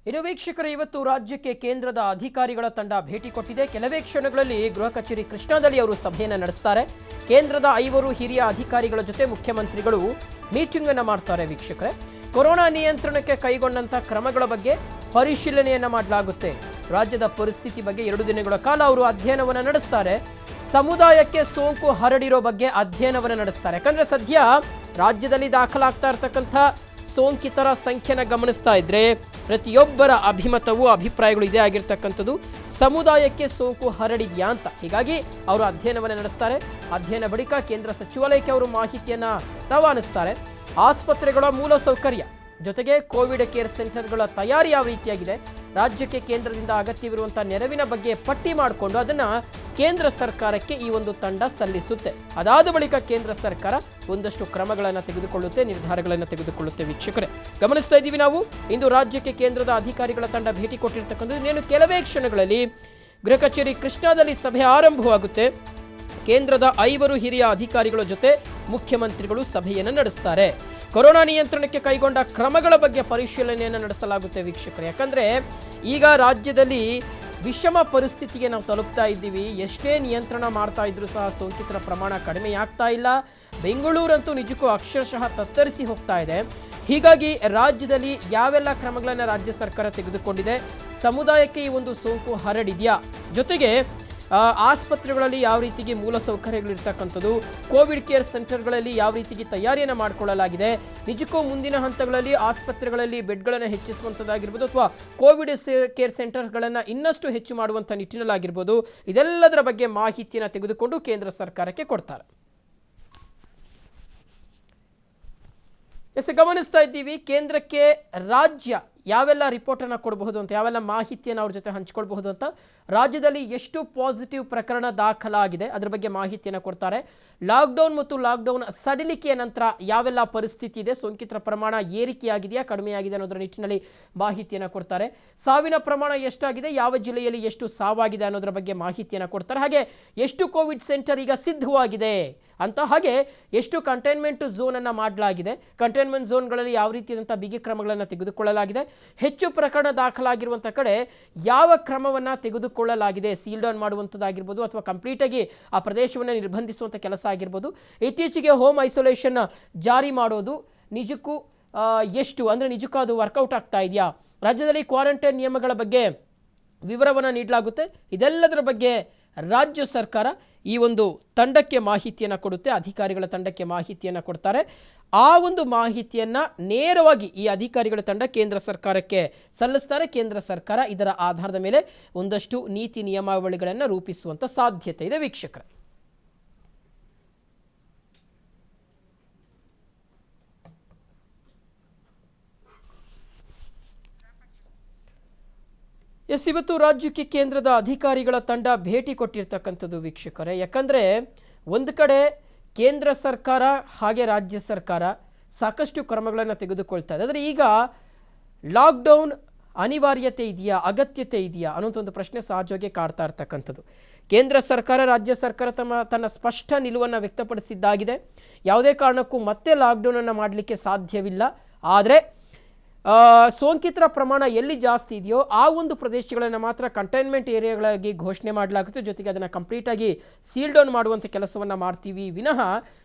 ಇನ್ನು ವೀಕ್ಷಕರೇ, ಇವತ್ತು ರಾಜ್ಯಕ್ಕೆ ಕೇಂದ್ರದ ಅಧಿಕಾರಿಗಳ ತಂಡ ಭೇಟಿ ಕೊಟ್ಟಿದೆ. ಕೆಲವೇ ಕ್ಷಣಗಳಲ್ಲಿ ಗೃಹ ಕಚೇರಿ ಕೃಷ್ಣಾದಲ್ಲಿ ಅವರು ಸಭೆಯನ್ನು ನಡೆಸ್ತಾರೆ. ಕೇಂದ್ರದ 5 ಹಿರಿಯ ಅಧಿಕಾರಿಗಳ ಜೊತೆ ಮುಖ್ಯಮಂತ್ರಿಗಳು ಮೀಟಿಂಗ್ ಅನ್ನು ಮಾಡ್ತಾರೆ. ವೀಕ್ಷಕರೇ, ಕೊರೋನಾ ನಿಯಂತ್ರಣಕ್ಕೆ ಕೈಗೊಂಡಂತ ಕ್ರಮಗಳ ಬಗ್ಗೆ ಪರಿಶೀಲನೆಯನ್ನ ಮಾಡಲಾಗುತ್ತೆ. ರಾಜ್ಯದ ಪರಿಸ್ಥಿತಿ ಬಗ್ಗೆ 2 ದಿನಗಳ ಕಾಲ ಅವರು ಅಧ್ಯಯನವನ್ನು ನಡೆಸ್ತಾರೆ. ಸಮುದಾಯಕ್ಕೆ ಸೋಂಕು ಹರಡಿರೋ ಬಗ್ಗೆ ಅಧ್ಯಯನವನ್ನು ನಡೆಸ್ತಾರೆ. ಯಾಕಂದ್ರೆ ಸದ್ಯ ರಾಜ್ಯದಲ್ಲಿ ದಾಖಲಾಗ್ತಾ ಇರತಕ್ಕಂಥ ಸೋಂಕಿತರ ಸಂಖ್ಯೆನ ಗಮನಿಸ್ತಾ ಇದ್ರೆ ಪ್ರತಿಯೊಬ್ಬರ ಅಭಿಪ್ರಾಯಗಳು ಇದೇ ಆಗಿರ್ತಕ್ಕಂಥದ್ದು, ಸಮುದಾಯಕ್ಕೆ ಸೋಂಕು ಹರಡಿದ್ಯಾ ಅಂತ. ಹೀಗಾಗಿ ಅವರು ಅಧ್ಯಯನವನ್ನು ನಡೆಸ್ತಾರೆ. ಅಧ್ಯಯನ ಬಳಿಕ ಕೇಂದ್ರ ಸಚಿವಾಲಯಕ್ಕೆ ಅವರು ಮಾಹಿತಿಯನ್ನ ರವಾನಿಸ್ತಾರೆ. ಆಸ್ಪತ್ರೆಗಳ ಮೂಲಸೌಕರ್ಯ ಜೊತೆಗೆ ಕೋವಿಡ್ ಕೇರ್ ಸೆಂಟರ್ಗಳ ತಯಾರಿ ಯಾವ ರೀತಿಯಾಗಿದೆ, ರಾಜ್ಯಕ್ಕೆ ಕೇಂದ್ರದಿಂದ ಅಗತ್ಯವಿರುವಂತಹ ನೆರವಿನ ಬಗ್ಗೆ ಪಟ್ಟಿ ಮಾಡಿಕೊಂಡು ಅದನ್ನ ಕೇಂದ್ರ ಸರ್ಕಾರಕ್ಕೆ ಈ ಒಂದು ತಂಡ ಸಲ್ಲಿಸುತ್ತೆ. ಅದಾದ ಬಳಿಕ ಕೇಂದ್ರ ಸರ್ಕಾರ ಒಂದಷ್ಟು ಕ್ರಮಗಳನ್ನು ತೆಗೆದುಕೊಳ್ಳುತ್ತೆ, ನಿರ್ಧಾರಗಳನ್ನು ತೆಗೆದುಕೊಳ್ಳುತ್ತೆ. ವೀಕ್ಷಕರೇ, ಗಮನಿಸ್ತಾ ಇದ್ದೀವಿ ನಾವು ಇಂದು ರಾಜ್ಯಕ್ಕೆ ಕೇಂದ್ರದ ಅಧಿಕಾರಿಗಳ ತಂಡ ಭೇಟಿ ಕೊಟ್ಟಿರ್ತಕ್ಕಂಥದ್ದು. ಇನ್ನೇನು ಕೆಲವೇ ಕ್ಷಣಗಳಲ್ಲಿ ಗೃಹ ಕಚೇರಿ ಕೃಷ್ಣಾದಲ್ಲಿ ಸಭೆ ಆರಂಭವಾಗುತ್ತೆ. ಕೇಂದ್ರದ 5 ಹಿರಿಯ ಅಧಿಕಾರಿಗಳ ಜೊತೆ ಮುಖ್ಯಮಂತ್ರಿಗಳು ಸಭೆಯನ್ನು ನಡೆಸ್ತಾರೆ. ಕೊರೋನಾ ನಿಯಂತ್ರಣಕ್ಕೆ ಕೈಗೊಂಡ ಕ್ರಮಗಳ ಬಗ್ಗೆ ಪರಿಶೀಲನೆಯನ್ನು ನಡೆಸಲಾಗುತ್ತೆ. ವೀಕ್ಷಕರೇ, ಯಾಕಂದ್ರೆ ಈಗ ರಾಜ್ಯದಲ್ಲಿ ವಿಷಮ ಪರಿಸ್ಥಿತಿಗೆ ನಾವು ತಲುಪ್ತಾ ಇದ್ದೀವಿ. ಎಷ್ಟೇ ನಿಯಂತ್ರಣ ಮಾಡ್ತಾ ಇದ್ರೂ ಸಹ ಸೋಂಕಿತರ ಪ್ರಮಾಣ ಕಡಿಮೆಯಾಗ್ತಾ ಇಲ್ಲ. ಬೆಂಗಳೂರಂತೂ ನಿಜಕ್ಕೂ ಅಕ್ಷರಶಃ ತತ್ತರಿಸಿ ಹೋಗ್ತಾ ಇದೆ. ಹೀಗಾಗಿ ರಾಜ್ಯದಲ್ಲಿ ಯಾವೆಲ್ಲ ಕ್ರಮಗಳನ್ನು ರಾಜ್ಯ ಸರ್ಕಾರ ತೆಗೆದುಕೊಂಡಿದೆ, ಸಮುದಾಯಕ್ಕೆ ಈ ಒಂದು ಸೋಂಕು ಹರಡಿದೆಯಾ, ಜೊತೆಗೆ ಆಸ್ಪತ್ರೆಗಳಲ್ಲಿ ಯಾವ ರೀತಿಗೆ ಮೂಲಸೌಕರ್ಯಗಳಿರ್ತಕ್ಕಂಥದ್ದು, ಕೋವಿಡ್ ಕೇರ್ ಸೆಂಟರ್ಗಳಲ್ಲಿ ಯಾವ ರೀತಿಗೆ ತಯಾರಿಯನ್ನು ಮಾಡಿಕೊಳ್ಳಲಾಗಿದೆ, ನಿಜಕ್ಕೂ ಮುಂದಿನ ಹಂತಗಳಲ್ಲಿ ಆಸ್ಪತ್ರೆಗಳಲ್ಲಿ ಬೆಡ್ಗಳನ್ನು ಹೆಚ್ಚಿಸುವಂಥದ್ದಾಗಿರ್ಬೋದು ಅಥವಾ ಕೋವಿಡ್ ಕೇರ್ ಸೆಂಟರ್ಗಳನ್ನು ಇನ್ನಷ್ಟು ಹೆಚ್ಚು ಮಾಡುವಂಥ ನಿಟ್ಟಿನಲ್ಲಾಗಿರ್ಬೋದು, ಇದೆಲ್ಲದರ ಬಗ್ಗೆ ಮಾಹಿತಿಯನ್ನು ತೆಗೆದುಕೊಂಡು ಕೇಂದ್ರ ಸರ್ಕಾರಕ್ಕೆ ಕೊಡ್ತಾರೆ. ಗಮನಿಸ್ತಾ ಇದ್ದೀವಿ ಕೇಂದ್ರಕ್ಕೆ ರಾಜ್ಯ ಯಾವೆಲ್ಲ ರಿಪೋರ್ಟನ್ನು ಕೊಡಬಹುದು ಅಂತ, ಯಾವೆಲ್ಲ ಮಾಹಿತಿಯನ್ನು ಅವ್ರ ಜೊತೆ ಹಂಚ್ಕೊಳ್ಬಹುದು ಅಂತ, ರಾಜ್ಯದಲ್ಲಿ ಎಷ್ಟು ಪಾಸಿಟಿವ್ ಪ್ರಕರಣ ದಾಖಲಾಗಿದೆ ಅದರ ಬಗ್ಗೆ ಮಾಹಿತಿಯನ್ನು ಕೊಡ್ತಾರೆ. ಲಾಕ್ಡೌನ್ ಮತ್ತು ಲಾಕ್ಡೌನ್ ಸಡಿಲಿಕೆಯ ನಂತರ ಯಾವೆಲ್ಲ ಪರಿಸ್ಥಿತಿ ಇದೆ, ಸೋಂಕಿತರ ಪ್ರಮಾಣ ಏರಿಕೆಯಾಗಿದೆಯಾ ಕಡಿಮೆಯಾಗಿದೆ ಅನ್ನೋದರ ನಿಟ್ಟಿನಲ್ಲಿ ಮಾಹಿತಿಯನ್ನು ಕೊಡ್ತಾರೆ. ಸಾವಿನ ಪ್ರಮಾಣ ಎಷ್ಟಾಗಿದೆ, ಯಾವ ಜಿಲ್ಲೆಯಲ್ಲಿ ಎಷ್ಟು ಸಾವಾಗಿದೆ ಅನ್ನೋದರ ಬಗ್ಗೆ ಮಾಹಿತಿಯನ್ನು ಕೊಡ್ತಾರೆ. ಹಾಗೆ ಎಷ್ಟು ಕೋವಿಡ್ ಸೆಂಟರ್ ಈಗ ಸಿದ್ಧವಾಗಿದೆ ಅಂತ, ಹಾಗೆ ಎಷ್ಟು ಕಂಟೈನ್ಮೆಂಟ್ ಝೋನನ್ನು ಮಾಡಲಾಗಿದೆ, ಕಂಟೈನ್ಮೆಂಟ್ ಝೋನ್ಗಳಲ್ಲಿ ಯಾವ ರೀತಿಯಾದಂಥ ಬಿಗಿ ಕ್ರಮಗಳನ್ನು ತೆಗೆದುಕೊಳ್ಳಲಾಗಿದೆ, ಹೆಚ್ಚು ಪ್ರಕರಣ ದಾಖಲಾಗಿರುವಂಥ ಕಡೆ ಯಾವ ಕ್ರಮವನ್ನು ತೆಗೆದುಕೊಳ್ಳಲಾಗಿದೆ, ಸೀಲ್ ಡೌನ್ ಮಾಡುವಂಥದ್ದಾಗಿರ್ಬೋದು ಅಥವಾ ಕಂಪ್ಲೀಟಾಗಿ ಆ ಪ್ರದೇಶವನ್ನು ನಿರ್ಬಂಧಿಸುವಂಥ ಕೆಲಸ ಆಗಿರ್ಬೋದು, ಇತ್ತೀಚೆಗೆ ಹೋಮ್ ಐಸೋಲೇಷನ್ ಜಾರಿ ಮಾಡೋದು ನಿಜಕ್ಕೂ ಎಷ್ಟು ಅಂದರೆ ನಿಜಕ್ಕೂ ಅದು ವರ್ಕೌಟ್ ಆಗ್ತಾ ಇದೆಯಾ, ರಾಜ್ಯದಲ್ಲಿ ಕ್ವಾರಂಟೈನ್ ನಿಯಮಗಳ ಬಗ್ಗೆ ವಿವರವನ್ನು ನೀಡಲಾಗುತ್ತೆ. ಇದೆಲ್ಲದರ ಬಗ್ಗೆ ರಾಜ್ಯ ಸರ್ಕಾರ ಈ ಒಂದು ತಂಡಕ್ಕೆ ಮಾಹಿತಿಯನ್ನು ಕೊಡುತ್ತೆ, ಅಧಿಕಾರಿಗಳ ತಂಡಕ್ಕೆ ಮಾಹಿತಿಯನ್ನು ಕೊಡ್ತಾರೆ. ಆ ಒಂದು ಮಾಹಿತಿಯನ್ನು ನೇರವಾಗಿ ಈ ಅಧಿಕಾರಿಗಳ ತಂಡ ಕೇಂದ್ರ ಸರ್ಕಾರಕ್ಕೆ ಸಲ್ಲಿಸ್ತಾರೆ. ಕೇಂದ್ರ ಸರ್ಕಾರ ಇದರ ಆಧಾರದ ಮೇಲೆ ಒಂದಷ್ಟು ನೀತಿ ನಿಯಮಾವಳಿಗಳನ್ನು ರೂಪಿಸುವಂಥ ಸಾಧ್ಯತೆ ಇದೆ. ವೀಕ್ಷಕರೇ, ಇವತ್ತು ರಾಜ್ಯಕ್ಕೆ ಕೇಂದ್ರದ ಅಧಿಕಾರಿಗಳ ತಂಡ ಭೇಟಿ ಕೊಟ್ಟಿರ್ತಕ್ಕಂಥದ್ದು. ವೀಕ್ಷಕರೇ, ಯಾಕಂದರೆ ಒಂದು ಕಡೆ ಕೇಂದ್ರ ಸರ್ಕಾರ ಹಾಗೆ ರಾಜ್ಯ ಸರ್ಕಾರ ಸಾಕಷ್ಟು ಕ್ರಮಗಳನ್ನು ತೆಗೆದುಕೊಳ್ತಾ ಇದೆ. ಆದರೆ ಈಗ ಲಾಕ್ಡೌನ್ ಅನಿವಾರ್ಯತೆ ಇದೆಯಾ, ಅಗತ್ಯತೆ ಇದೆಯಾ ಅನ್ನೋಂಥ ಒಂದು ಪ್ರಶ್ನೆ ಸಹಜವಾಗಿ ಕಾಡ್ತಾ ಇರ್ತಕ್ಕಂಥದ್ದು. ಕೇಂದ್ರ ಸರ್ಕಾರ ರಾಜ್ಯ ಸರ್ಕಾರ ತನ್ನ ಸ್ಪಷ್ಟ ನಿಲುವನ್ನು ವ್ಯಕ್ತಪಡಿಸಿದ್ದಾಗಿದೆ. ಯಾವುದೇ ಕಾರಣಕ್ಕೂ ಮತ್ತೆ ಲಾಕ್ಡೌನನ್ನು ಮಾಡಲಿಕ್ಕೆ ಸಾಧ್ಯವಿಲ್ಲ. ಆದರೆ ಸೋಂಕಿತರ ಪ್ರಮಾಣ ಎಲ್ಲಿ ಜಾಸ್ತಿ ಇದೆಯೋ ಆ ಒಂದು ಪ್ರದೇಶಗಳನ್ನು ಮಾತ್ರ ಕಂಟೈನ್ಮೆಂಟ್ ಏರಿಯಾಗಳಾಗಿ ಘೋಷಣೆ ಮಾಡಲಾಗುತ್ತೆ. ಜೊತೆಗೆ ಅದನ್ನು ಕಂಪ್ಲೀಟಾಗಿ ಸೀಲ್ ಡೌನ್ ಮಾಡುವಂಥ ಕೆಲಸವನ್ನು ಮಾಡ್ತೀವಿ ವಿನಃ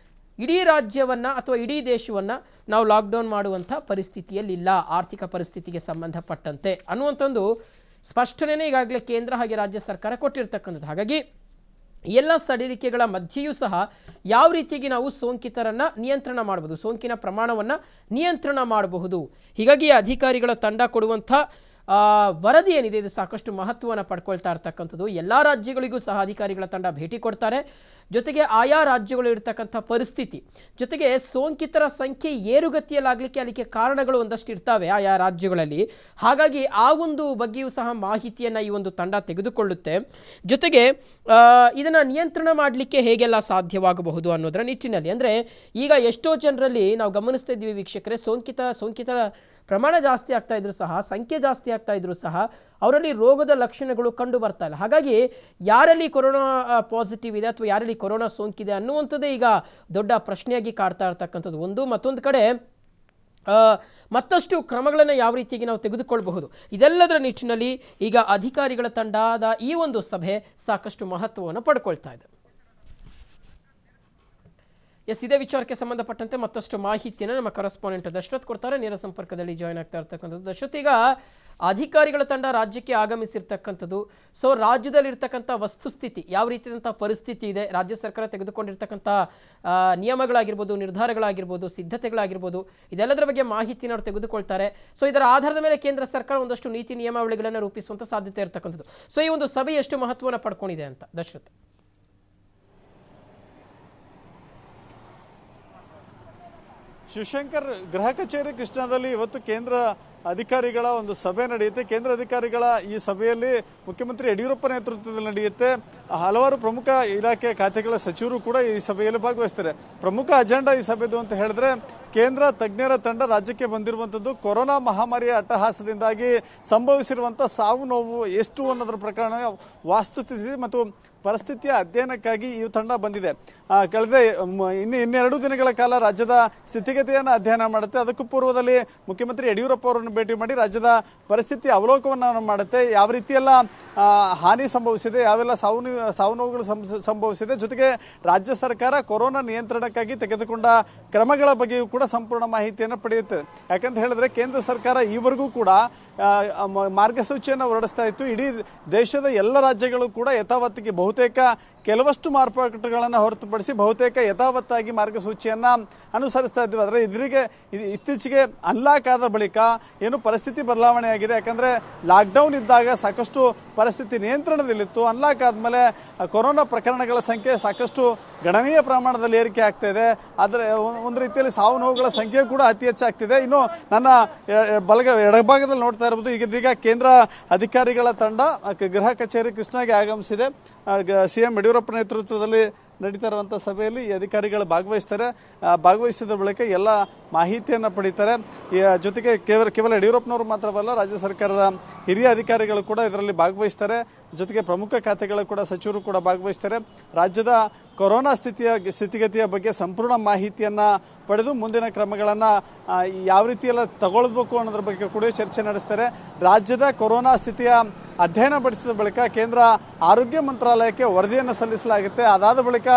ಇಡೀ ರಾಜ್ಯವನ್ನು ಅಥವಾ ಇಡೀ ದೇಶವನ್ನು ನಾವು ಲಾಕ್ಡೌನ್ ಮಾಡುವಂಥ ಪರಿಸ್ಥಿತಿಯಲ್ಲಿಲ್ಲ, ಆರ್ಥಿಕ ಪರಿಸ್ಥಿತಿಗೆ ಸಂಬಂಧಪಟ್ಟಂತೆ ಅನ್ನುವಂಥದ್ದು ಸ್ಪಷ್ಟನೆ ಈಗಾಗಲೇ ಕೇಂದ್ರ ಹಾಗೆ ರಾಜ್ಯ ಸರ್ಕಾರ ಕೊಟ್ಟಿರ್ತಕ್ಕಂಥದ್ದು. ಹಾಗಾಗಿ ಎಲ್ಲ ಸಡಿಲಿಕೆಗಳ ಮಧ್ಯೆಯೂ ಸಹ ಯಾವ ರೀತಿಯಾಗಿ ನಾವು ಸೋಂಕಿತರನ್ನು ನಿಯಂತ್ರಣ ಮಾಡಬಹುದು, ಸೋಂಕಿನ ಪ್ರಮಾಣವನ್ನು ನಿಯಂತ್ರಣ ಮಾಡಬಹುದು. ಹೀಗಾಗಿ ಅಧಿಕಾರಿಗಳ ತಂಡ ಕೊಡುವಂಥ ವರದಿ ಏನಿದೆ ಇದು ಸಾಕಷ್ಟು ಮಹತ್ವವನ್ನು ಪಡ್ಕೊಳ್ತಾ ಇರ್ತಕ್ಕಂಥದ್ದು. ಎಲ್ಲ ರಾಜ್ಯಗಳಿಗೂ ಸಹ ಅಧಿಕಾರಿಗಳ ತಂಡ ಭೇಟಿ ಕೊಡ್ತಾರೆ. ಜೊತೆಗೆ ಆಯಾ ರಾಜ್ಯಗಳು ಇರ್ತಕ್ಕಂಥ ಪರಿಸ್ಥಿತಿ, ಜೊತೆಗೆ ಸೋಂಕಿತರ ಸಂಖ್ಯೆ ಏರುಗತಿಯಲ್ಲಾಗಲಿಕ್ಕೆ ಅಲ್ಲಿಗೆ ಕಾರಣಗಳು ಒಂದಷ್ಟು ಇರ್ತವೆ ಆಯಾ ರಾಜ್ಯಗಳಲ್ಲಿ. ಹಾಗಾಗಿ ಆ ಒಂದು ಬಗ್ಗೆಯೂ ಸಹ ಮಾಹಿತಿಯನ್ನು ಈ ಒಂದು ತಂಡ ತೆಗೆದುಕೊಳ್ಳುತ್ತೆ. ಜೊತೆಗೆ ಇದನ್ನು ನಿಯಂತ್ರಣ ಮಾಡಲಿಕ್ಕೆ ಹೇಗೆಲ್ಲ ಸಾಧ್ಯವಾಗಬಹುದು ಅನ್ನೋದರ ನಿಟ್ಟಿನಲ್ಲಿ, ಅಂದರೆ ಈಗ ಎಷ್ಟೋ ಜನರಲ್ಲಿ ನಾವು ಗಮನಿಸ್ತಾ ಇದ್ದೀವಿ ವೀಕ್ಷಕರೇ, ಸೋಂಕಿತರ ಪ್ರಮಾಣ ಜಾಸ್ತಿ ಆಗ್ತಾ ಇದ್ರು ಸಹ, ಸಂಖ್ಯೆ ಜಾಸ್ತಿ ಆಗ್ತಾ ಇದ್ರು ಸಹ ಅವರಲ್ಲಿ ರೋಗದ ಲಕ್ಷಣಗಳು ಕಂಡು ಬರ್ತಾ ಇಲ್ಲ. ಹಾಗಾಗಿ ಯಾರಲ್ಲಿ ಕೊರೋನಾ ಪಾಸಿಟಿವ್ ಇದೆ ಅಥವಾ ಯಾರಲ್ಲಿ ಕೊರೋನಾ ಸೋಂಕಿದೆ ಅನ್ನುವಂಥದ್ದೇ ಈಗ ದೊಡ್ಡ ಪ್ರಶ್ನೆಯಾಗಿ ಕಾಡ್ತಾ ಇರ್ತಕ್ಕಂಥದ್ದು ಒಂದು. ಮತ್ತೊಂದು ಕಡೆ ಮತ್ತಷ್ಟು ಕ್ರಮಗಳನ್ನು ಯಾವ ರೀತಿಯಾಗಿ ನಾವು ತೆಗೆದುಕೊಳ್ಳಬಹುದು, ಇದೆಲ್ಲದರ ನಿಟ್ಟಿನಲ್ಲಿ ಈಗ ಅಧಿಕಾರಿಗಳ ತಂಡದ ಈ ಒಂದು ಸಭೆ ಸಾಕಷ್ಟು ಮಹತ್ವವನ್ನು ಪಡ್ಕೊಳ್ತಾ ಇದೆ. ಇದೇ ವಿಚಾರಕ್ಕೆ ಸಂಬಂಧಪಟ್ಟಂತೆ ಮತ್ತಷ್ಟು ಮಾಹಿತಿಯನ್ನು ನಮ್ಮ ಕರೆಸ್ಪಾಂಡೆಂಟ್ ದಶರಥ್ ಕೊಡ್ತಾರೆ. ನೇರ ಸಂಪರ್ಕದಲ್ಲಿ ಜಾಯ್ನ್ ಆಗ್ತಾ ಇರ್ತಕ್ಕಂಥದ್ದು ದಶರಥ್, ಈಗ ಅಧಿಕಾರಿಗಳ ತಂಡ ರಾಜ್ಯಕ್ಕೆ ಆಗಮಿಸಿರ್ತಕ್ಕಂಥದ್ದು, ಸೊ ರಾಜ್ಯದಲ್ಲಿರ್ತಕ್ಕಂಥ ವಸ್ತುಸ್ಥಿತಿ ಯಾವ ರೀತಿಯಾದಂಥ ಪರಿಸ್ಥಿತಿ ಇದೆ, ರಾಜ್ಯ ಸರ್ಕಾರ ತೆಗೆದುಕೊಂಡಿರ್ತಕ್ಕಂಥ ನಿಯಮಗಳಾಗಿರ್ಬೋದು, ನಿರ್ಧಾರಗಳಾಗಿರ್ಬೋದು, ಸಿದ್ಧತೆಗಳಾಗಿರ್ಬೋದು, ಇದೆಲ್ಲದರ ಬಗ್ಗೆ ಮಾಹಿತಿನ ಅವರು ತೆಗೆದುಕೊಳ್ತಾರೆ. ಸೊ ಇದರ ಆಧಾರದ ಮೇಲೆ ಕೇಂದ್ರ ಸರ್ಕಾರ ಒಂದಷ್ಟು ನೀತಿ ನಿಯಮಾವಳಿಗಳನ್ನು ರೂಪಿಸುವಂಥ ಸಾಧ್ಯತೆ ಇರತಕ್ಕಂಥದ್ದು. ಸೊ ಈ ಒಂದು ಸಭೆ ಎಷ್ಟು ಮಹತ್ವವನ್ನು ಪಡ್ಕೊಂಡಿದೆ ಅಂತ ದಶರಥ್? ಶಿವಶಂಕರ್, ಗೃಹ ಕಚೇರಿ ಕೃಷ್ಣಾದಲ್ಲಿ ಇವತ್ತು ಕೇಂದ್ರ ಅಧಿಕಾರಿಗಳ ಒಂದು ಸಭೆ ನಡೆಯುತ್ತೆ. ಕೇಂದ್ರ ಅಧಿಕಾರಿಗಳ ಈ ಸಭೆಯಲ್ಲಿ ಮುಖ್ಯಮಂತ್ರಿ ಯಡಿಯೂರಪ್ಪ ನೇತೃತ್ವದಲ್ಲಿ ನಡೆಯುತ್ತೆ. ಹಲವಾರು ಪ್ರಮುಖ ಇಲಾಖೆ ಖಾತೆಗಳ ಸಚಿವರು ಕೂಡ ಈ ಸಭೆಯಲ್ಲಿ ಭಾಗವಹಿಸ್ತಾರೆ. ಪ್ರಮುಖ ಅಜೆಂಡಾ ಈ ಸಭೆದು ಅಂತ ಹೇಳಿದ್ರೆ, ಕೇಂದ್ರ ತಜ್ಞರ ತಂಡ ರಾಜ್ಯಕ್ಕೆ ಬಂದಿರುವಂಥದ್ದು ಕೊರೋನಾ ಮಹಾಮಾರಿಯ ಅಟ್ಟಹಾಸದಿಂದಾಗಿ ಸಂಭವಿಸಿರುವಂಥ ಸಾವು ನೋವು ಎಷ್ಟು ಅನ್ನೋದ್ರ ಪ್ರಕರಣ ವಾಸ್ತುಸ್ಥಿತಿ ಮತ್ತು ಪರಿಸ್ಥಿತಿಯ ಅಧ್ಯಯನಕ್ಕಾಗಿ ಈ ತಂಡ ಬಂದಿದೆ. ಕಳೆದ ಇನ್ನೆರಡು ದಿನಗಳ ಕಾಲ ರಾಜ್ಯದ ಸ್ಥಿತಿಗತಿಯನ್ನು ಅಧ್ಯಯನ ಮಾಡುತ್ತೆ. ಅದಕ್ಕೂ ಪೂರ್ವದಲ್ಲಿ ಮುಖ್ಯಮಂತ್ರಿ ಯಡಿಯೂರಪ್ಪ ಅವರನ್ನು ಭೇಟಿ ಮಾಡಿ ರಾಜ್ಯದ ಪರಿಸ್ಥಿತಿ ಅವಲೋಕನವನ್ನು ಮಾಡುತ್ತೆ. ಯಾವ ರೀತಿಯೆಲ್ಲ ಹಾನಿ ಸಂಭವಿಸಿದೆ, ಯಾವೆಲ್ಲ ಸಾವು ನೋವುಗಳು ಸಂಭವಿಸಿದೆ, ಜೊತೆಗೆ ರಾಜ್ಯ ಸರ್ಕಾರ ಕೊರೋನಾ ನಿಯಂತ್ರಣಕ್ಕಾಗಿ ತೆಗೆದುಕೊಂಡ ಕ್ರಮಗಳ ಬಗ್ಗೆಯೂ ಕೂಡ ಸಂಪೂರ್ಣ ಮಾಹಿತಿಯನ್ನು ಪಡೆಯುತ್ತೆ. ಯಾಕಂತ ಹೇಳಿದ್ರೆ ಕೇಂದ್ರ ಸರ್ಕಾರ ಈವರೆಗೂ ಕೂಡ ಮಾರ್ಗಸೂಚಿಯನ್ನು ಹೊರಡಿಸ್ತಾ ಇತ್ತು. ಇಡೀ ದೇಶದ ಎಲ್ಲ ರಾಜ್ಯಗಳು ಕೂಡ ಯಥಾವತ್ತಿಗೆ ಬಹುತೇಕ ಕೆಲವಷ್ಟು ಮಾರ್ಪಾಟುಗಳನ್ನು ಹೊರತುಪಡಿಸಿ ಬಹುತೇಕ ಯಥಾವತ್ತಾಗಿ ಮಾರ್ಗಸೂಚಿಯನ್ನ ಅನುಸರಿಸ್ತಾ ಇದ್ವಿ. ಆದರೆ ಇತ್ತೀಚೆಗೆ ಅನ್ಲಾಕ್ ಆದ ಬಳಿಕ ಏನು ಪರಿಸ್ಥಿತಿ ಬದಲಾವಣೆ ಆಗಿದೆ. ಯಾಕಂದ್ರೆ ಲಾಕ್ಡೌನ್ ಇದ್ದಾಗ ಸಾಕಷ್ಟು ಪರಿಸ್ಥಿತಿ ನಿಯಂತ್ರಣದಲ್ಲಿತ್ತು. ಅನ್ಲಾಕ್ ಆದ್ಮೇಲೆ ಕೊರೋನಾ ಪ್ರಕರಣಗಳ ಸಂಖ್ಯೆ ಸಾಕಷ್ಟು ಗಣನೀಯ ಪ್ರಮಾಣದಲ್ಲಿ ಏರಿಕೆ ಆಗ್ತಾ ಇದೆ. ಆದರೆ ಒಂದು ರೀತಿಯಲ್ಲಿ ಸಾವು ನೋವುಗಳ ಸಂಖ್ಯೆ ಕೂಡ ಅತಿ ಹೆಚ್ಚಾಗ್ತಿದೆ. ಇನ್ನು ನನ್ನ ಎಡಭಾಗದಲ್ಲಿ ನೋಡ್ತಾ ಇರಬಹುದು, ಈಗ ಕೇಂದ್ರ ಅಧಿಕಾರಿಗಳ ತಂಡ ಗೃಹ ಕಚೇರಿ ಕೃಷ್ಣಾಗೆ ಆಗಮಿಸಿದೆ. ಸಿಎಂ ಯಡಿಯೂರಪ್ಪ ನೇತೃತ್ವದಲ್ಲಿ ನಡೀತಾ ಇರುವಂತಹ ಸಭೆಯಲ್ಲಿ ಈ ಅಧಿಕಾರಿಗಳು ಭಾಗವಹಿಸ್ತಾರೆ. ಭಾಗವಹಿಸಿದ ಬಳಿಕ ಎಲ್ಲ ಮಾಹಿತಿಯನ್ನು ಪಡೀತಾರೆ. ಜೊತೆಗೆ ಕೇವಲ ಯಡಿಯೂರಪ್ಪನವರು ಮಾತ್ರವಲ್ಲ, ರಾಜ್ಯ ಸರ್ಕಾರದ ಹಿರಿಯ ಅಧಿಕಾರಿಗಳು ಕೂಡ ಇದರಲ್ಲಿ ಭಾಗವಹಿಸ್ತಾರೆ. ಜೊತೆಗೆ ಪ್ರಮುಖ ಖಾತೆಗಳ ಕೂಡ ಸಚಿವರು ಕೂಡ ಭಾಗವಹಿಸ್ತಾರೆ. ರಾಜ್ಯದ ಕೊರೋನಾ ಸ್ಥಿತಿಗತಿಯ ಬಗ್ಗೆ ಸಂಪೂರ್ಣ ಮಾಹಿತಿಯನ್ನ ಪಡೆದು ಮುಂದಿನ ಕ್ರಮಗಳನ್ನ ಯಾವ ರೀತಿಯೆಲ್ಲ ತಗೊಳ್ಬೇಕು ಅನ್ನೋದ್ರ ಬಗ್ಗೆ ಕೂಡ ಚರ್ಚೆ ನಡೆಸ್ತಾರೆ. ರಾಜ್ಯದ ಕೊರೋನಾ ಸ್ಥಿತಿಯ ಅಧ್ಯಯನ ಪಡಿಸಿದ ಬಳಿಕ ಕೇಂದ್ರ ಆರೋಗ್ಯ ಮಂತ್ರಾಲಯಕ್ಕೆ ವರದಿಯನ್ನು ಸಲ್ಲಿಸಲಾಗುತ್ತೆ. ಅದಾದ ಬಳಿಕ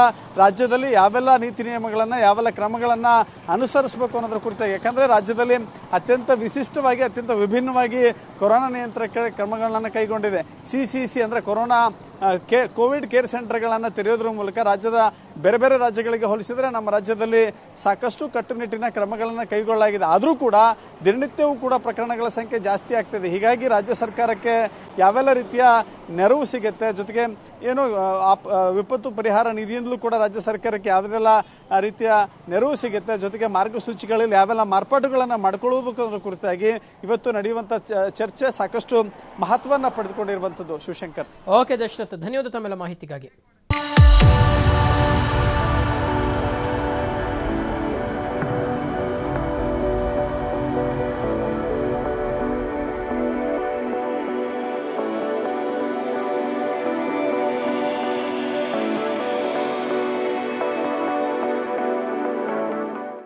ರಾಜ್ಯದಲ್ಲಿ ಯಾವೆಲ್ಲ ನೀತಿ ನಿಯಮಗಳನ್ನ ಯಾವೆಲ್ಲ ಕ್ರಮಗಳನ್ನ ಅನುಸರಿಸಬೇಕು ಅನ್ನೋದ್ರ ಕುರಿತಾಗಿ, ಯಾಕಂದ್ರೆ ರಾಜ್ಯದಲ್ಲಿ ಅತ್ಯಂತ ವಿಶಿಷ್ಟವಾಗಿ ಅತ್ಯಂತ ವಿಭಿನ್ನವಾಗಿ ಕೊರೋನಾ ನಿಯಂತ್ರಣಕ್ಕೆ ಕ್ರಮಗಳನ್ನು ಕೈಗೊಂಡಿದೆ. ಸಿಸಿಸಿ ಅಂದ್ರೆ ಕೊರೋನಾ ಕೋವಿಡ್ ಕೇರ್ ಸೆಂಟರ್ಗಳನ್ನು ತೆರೆಯೋದ್ರ ಮೂಲಕ ರಾಜ್ಯದ ಬೇರೆ ಬೇರೆ ರಾಜ್ಯಗಳಿಗೆ ಹೋಲಿಸಿದ್ರೆ ನಮ್ಮ ರಾಜ್ಯದಲ್ಲಿ ಸಾಕಷ್ಟು ಕಟ್ಟುನಿಟ್ಟಿನ ಕ್ರಮಗಳನ್ನು ಕೈಗೊಳ್ಳಲಾಗಿದೆ. ಆದರೂ ಕೂಡ ದಿನನಿತ್ಯವೂ ಕೂಡ ಪ್ರಕರಣಗಳ ಸಂಖ್ಯೆ ಜಾಸ್ತಿ ಆಗ್ತಿದೆ. ಹೀಗಾಗಿ ರಾಜ್ಯ ಸರ್ಕಾರಕ್ಕೆ ಯಾವೆಲ್ಲ ರೀತಿಯ ನೆರವು ಸಿಗುತ್ತೆ, ಜೊತೆಗೆ ಏನು ವಿಪತ್ತು ಪರಿಹಾರ ನಿಧಿಯಿಂದಲೂ ಕೂಡ ರಾಜ್ಯ ಸರ್ಕಾರಕ್ಕೆ ಯಾವುದೆಲ್ಲ ರೀತಿಯ ನೆರವು ಸಿಗುತ್ತೆ, ಜೊತೆಗೆ ಮಾರ್ಗಸೂಚಿಗಳಲ್ಲಿ ಯಾವೆಲ್ಲ ಮಾರ್ಪಾಟುಗಳನ್ನು ಮಾಡಿಕೊಳ್ಳಬೇಕು ಕುರಿತಾಗಿ ಇವತ್ತು ನಡೆಯುವಂಥ ಚರ್ಚೆ ಸಾಕಷ್ಟು ಮಹತ್ವವನ್ನು ಪಡೆದುಕೊಂಡಿರುವಂಥದ್ದು. ಶಿವಶಂಕರ್. ಓಕೆ ದಶರಥ್, ಧನ್ಯವಾದ ತಮ್ಮೆಲ್ಲ ಮಾಹಿತಿಗಾಗಿ.